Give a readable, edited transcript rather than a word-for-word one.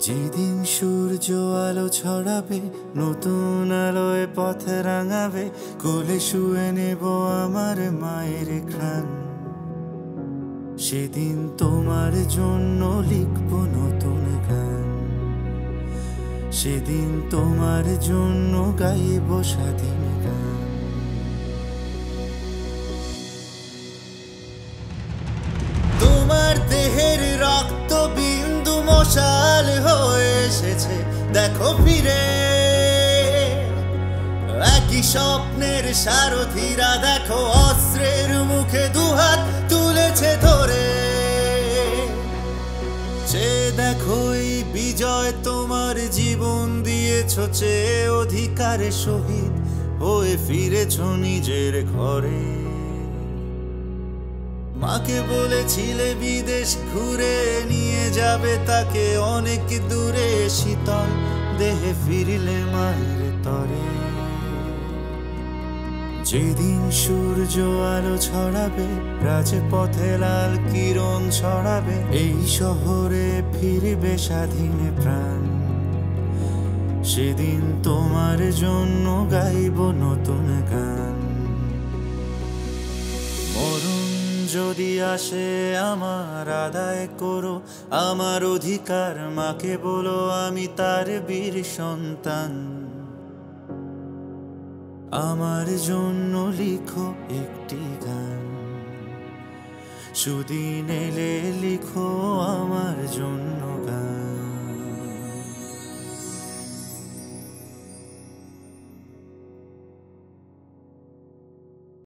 যেদিন সূর্য আলো ছড়াবে, নতুন আলোয় পথ রাঙাবে, কোলে শুয়ে নেব আমার মায়ের ঘ্রাণ। সেদিন তোমার জন্য লিখব নতুন গান, সেদিন তোমার জন্য গাইব স্বাধীন গান। তোমার দেহের রক্ত বিন্দু মশাল হয়ে এসেছে, দেখো ফিরে একই স্বপ্নের সারথীরা, দেখো অস্ত্রের মুখে দুহাত তুলেছে ধরে। সে দেখো এই বিজয় তোমার জীবন দিয়েছ, চেয়ে অধিকারে শহীদ হয়ে ফিরেছ নিজের ঘরে। মাকে বলেছিলে বিদেশ ঘুরে নিয়ে যাবে তাকে অনেক দূরে, শীতল দেহে ফিরলে মায়ের তরে। যেদিন সূর্য আলো ছড়াবে, রাজপথে লাল কিরণ ছড়াবে, এই শহরে ফিরবে স্বাধীন প্রাণ। সেদিন তোমার জন্য গাইব নতুন গান। মরণ যদি আসে আমার, আদায় করো আমার অধিকার, মাকে বলো আমি তার বীর সন্তান। আমার জন্য লিখো একটি গান, সুদিন এলে লিখো আমার জন্য গান।